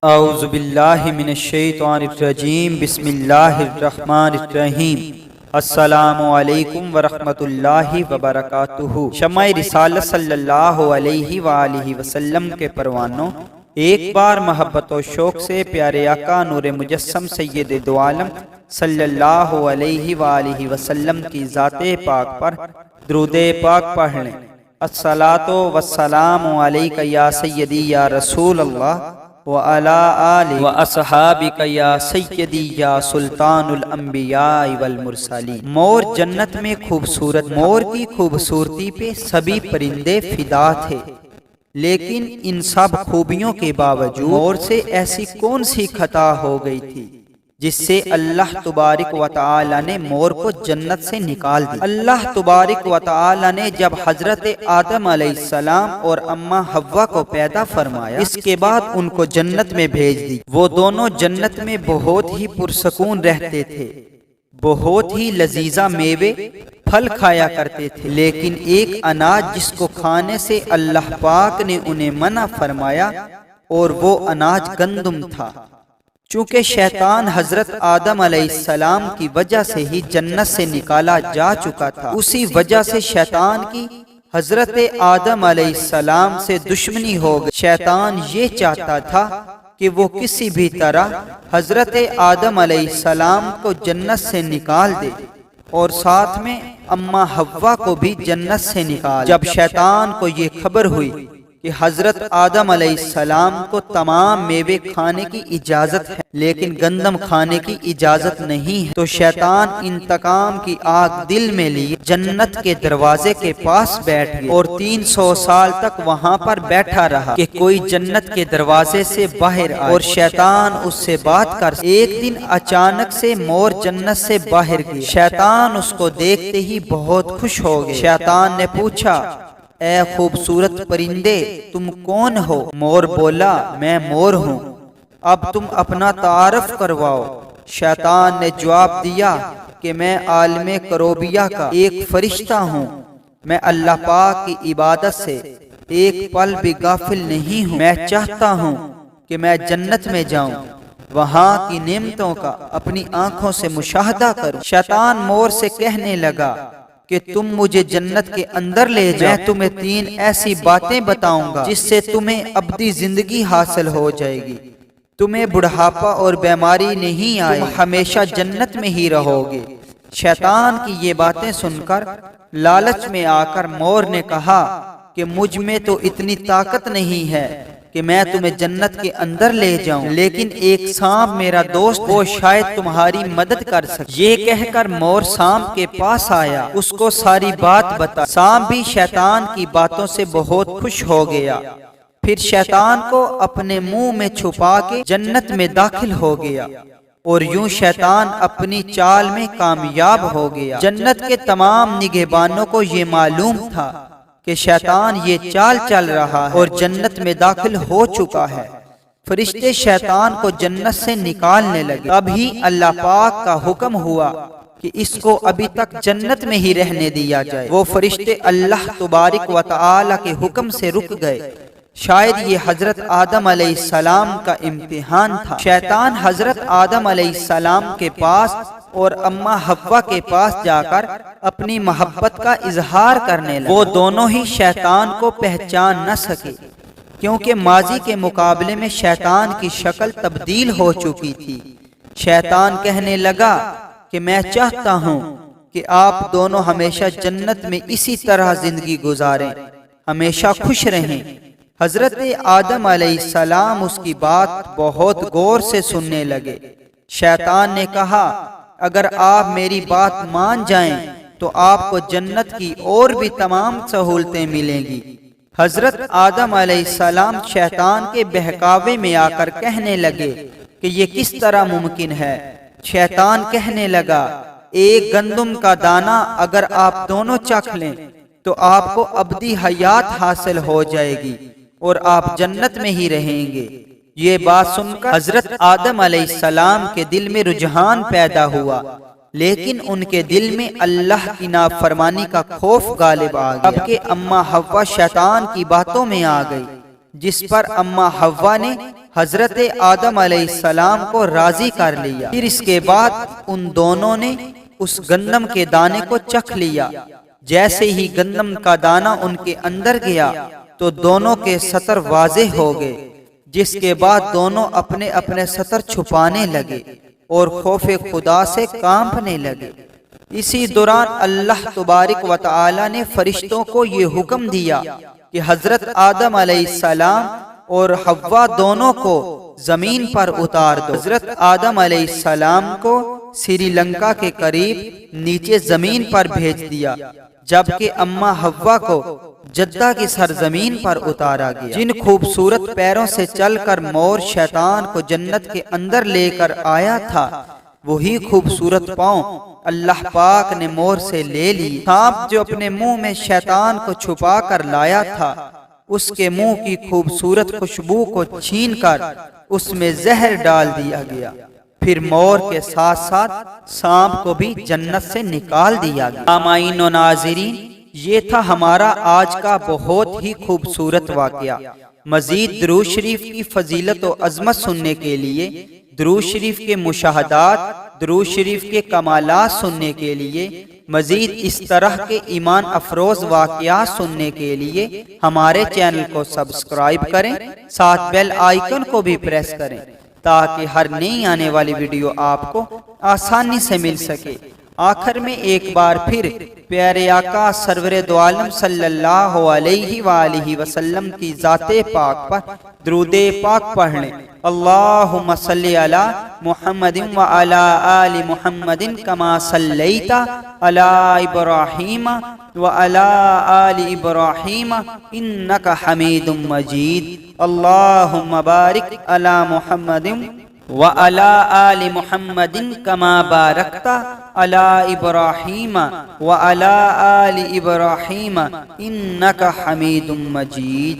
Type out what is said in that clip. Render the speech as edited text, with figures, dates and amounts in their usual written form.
اعوذ باللہ من الشیطان الرجیم بسم اللہ الرحمن الرحیم السلام علیکم ورحمۃ اللہ وبرکاتہ۔ شمع رسالت صلی اللہ علیہ وآلہ وسلم کے پروانوں، ایک بار محبت و شوق سے پیارے آقا نور مجسم سید دو عالم صلی اللہ علیہ وآلہ وسلم کی ذات پاک پر درود پاک پڑھ لیں۔ الصلاۃ والسلام علیک یا سیدی یا رسول اللہ وعلی آلہ واصحابک یا سیدی یا سلطان الانبیاء والمرسلین۔ مور جنت میں خوبصورت، مور کی خوبصورتی پہ سبھی پرندے فدا تھے، لیکن ان سب خوبیوں کے باوجود مور سے ایسی کون سی خطا ہو گئی تھی جس سے اللہ تبارک و تعالی نے مور کو جنت سے نکال دیا۔ اللہ تبارک و تعالی نے جب حضرت آدم علیہ السلام اور اماں حوا کو پیدا فرمایا، اس کے بعد ان کو جنت میں بھیج دی۔ وہ دونوں جنت میں بہت ہی پرسکون رہتے تھے، بہت ہی لذیذہ میوے پھل کھایا کرتے تھے، لیکن ایک اناج جس کو کھانے سے اللہ پاک نے انہیں منع فرمایا، اور وہ اناج گندم تھا۔ چونکہ شیطان حضرت آدم علیہ السلام کی وجہ سے ہی جنت سے نکالا جا چکا تھا، اسی وجہ سے شیطان کی حضرت آدم علیہ السلام سے دشمنی ہو گئی۔ شیطان یہ چاہتا تھا کہ وہ کسی بھی طرح حضرت آدم علیہ السلام کو جنت سے نکال دے، اور ساتھ میں اماں حوا کو بھی جنت سے نکال۔ جب شیطان کو یہ خبر ہوئی کہ حضرت آدم علیہ السلام کو تمام میوے کھانے کی اجازت ہے لیکن گندم کھانے کی اجازت نہیں ہے، تو شیطان انتقام کی آگ دل میں لیے جنت کے دروازے کے پاس بیٹھ گیا اور 300 سال تک وہاں پر بیٹھا رہا کہ کوئی جنت کے دروازے سے باہر آئے اور شیطان اس سے بات کر۔ ایک دن اچانک سے مور جنت سے باہر گیا۔ شیطان اس کو دیکھتے ہی بہت خوش ہو گیا۔ شیطان نے پوچھا، اے خوبصورت پرندے، تم کون ہو؟ مور بولا، میں مور ہوں، اب تم اپنا تعارف کرواؤ۔ شیطان نے جواب دیا کہ میں عالم کروبیہ کا ایک فرشتہ ہوں، میں اللہ پاک کی عبادت سے ایک پل بھی غافل نہیں ہوں، میں چاہتا ہوں کہ میں جنت میں جاؤں، وہاں کی نعمتوں کا اپنی آنکھوں سے مشاہدہ کروں۔ شیطان مور سے کہنے لگا کہ تم مجھے جنت کے اندر لے جاؤ، میں تمہیں 3 ایسی باتیں بتاؤں گا جس سے تمہیں ابدی زندگی حاصل ہو جائے گی، تمہیں بڑھاپا اور بیماری نہیں آئے، تم ہمیشہ جنت میں ہی رہو گے۔ شیطان کی یہ باتیں سن کر لالچ میں آ کر مور نے کہا کہ مجھ میں تو اتنی طاقت نہیں ہے کہ میں تمہیں جنت کے اندر لے جاؤں، لیکن ایک سانپ میرا دوست وہ شاید تمہاری مدد کر سکے۔ یہ کہہ کر مور سانپ کے پاس آیا، اس کو ساری بات بتا۔ سانپ بھی شیطان کی باتوں سے بہت خوش ہو گیا، پھر شیطان کو اپنے منہ میں چھپا کے جنت میں داخل ہو گیا، اور یوں شیطان اپنی چال میں کامیاب ہو گیا۔ جنت کے تمام نگہبانوں کو یہ معلوم تھا کہ شیطان یہ چال چل رہا ہے اور جنت میں داخل ہو چکا ہے۔ فرشتے شیطان کو جنت سے نکالنے لگے، تبھی اللہ پاک کا حکم ہوا کہ اس کو ابھی تک جنت میں ہی رہنے دیا جائے۔ وہ فرشتے اللہ تبارک و تعالی کے حکم سے رک گئے۔ شاید یہ حضرت آدم علیہ السلام کا امتحان تھا۔ شیطان حضرت آدم علیہ السلام کے پاس اور اماں حوا کے پاس جا کر اپنی محبت کا اظہار کرنے لگا۔ وہ دونوں ہی شیطان کو پہچان نہ سکے، کیونکہ ماضی کے مقابلے میں شیطان کی شکل تبدیل ہو چکی تھی۔ شیطان کہنے لگا کہ میں چاہتا ہوں کہ آپ دونوں ہمیشہ جنت میں اسی طرح زندگی گزاریں، ہمیشہ خوش رہیں۔ حضرت آدم علیہ السلام اس کی بات بہت غور سے سننے لگے۔ شیطان نے کہا، اگر آپ میری بات مان جائیں تو آپ کو جنت کی اور بھی تمام سہولتیں ملیں گی۔ حضرت آدم علیہ السلام شیطان کے بہکاوے میں آ کر کہنے لگے کہ یہ کس طرح ممکن ہے۔ شیطان کہنے لگا، ایک گندم کا دانہ اگر آپ دونوں چکھ لیں تو آپ کو ابدی حیات حاصل ہو جائے گی اور آپ جنت میں ہی رہیں گے۔ یہ بات سن کر حضرت آدم علیہ السلام کے دل میں رجحان پیدا ہوا، لیکن ان کے دل میں اللہ کی نافرمانی کا خوف غالب آ گیا۔ اب کہ اماں حوا شیطان کی باتوں میں آ گئی، جس پر اماں حوا نے حضرت آدم علیہ السلام کو راضی کر لیا۔ پھر اس کے بعد ان دونوں نے اس گندم کے دانے کو چکھ لیا۔ جیسے ہی گندم کا دانہ ان کے اندر گیا تو دونوں کے سطر واضح ہو گئے، جس کے بعد دونوں اپنے اپنے سطر چھپانے لگے اور خوف خدا سے کانپنے لگے۔ اسی دوران اللہ تبارک و تعالی نے فرشتوں کو یہ حکم دیا کہ حضرت آدم علیہ السلام اور حوا دونوں کو زمین پر اتار دو۔ حضرت آدم علیہ السلام کو سری لنکا کے قریب نیچے زمین پر بھیج دیا، جبکہ اماں حوا کو جدہ کی سرزمین پر اتارا گیا۔ جن خوبصورت پیروں سے چل کر مور شیطان کو جنت کے اندر لے کر آیا تھا، وہی خوبصورت پاؤں اللہ پاک نے مور سے لے لی۔ سانپ جو اپنے منہ میں شیطان کو چھپا کر لایا تھا، اس کے منہ کی خوبصورت خوشبو کو چھین کر اس میں زہر ڈال دیا گیا۔ پھر مور کے ساتھ ساتھ سانپ کو بھی جنت سے نکال دیا گیا۔ سامعین و ناظرین، یہ تھا ہمارا آج کا بہت ہی خوبصورت واقعہ۔ مزید درود شریف کی فضیلت و عظمت سننے کے لیے، درود شریف کے مشاہدات، درود شریف کے کمالات سننے کے لیے، مزید اس طرح کے ایمان افروز واقعات سننے کے لیے ہمارے چینل کو سبسکرائب کریں، ساتھ بیل آئیکن کو بھی پریس کریں تاکہ ہر نئی آنے والی ویڈیو آپ کو آسانی سے مل سکے۔ آخر میں ایک بار پھر پیارے آقا سرور دو عالم صلی اللہ علیہ وآلہ وسلم کی ذات پاک پر درود پاک پڑھ لیں۔ اللہم صلی علی محمد وعلی آل محمد کما صلیت علی ابراہیم وعلی آل ابراہیم انک حمید مجید۔ اللہم بارک علی محمد وعلی آل محمد کما بارکت علی ابراہیم وعلی آل ابراہیم انک حمید مجید۔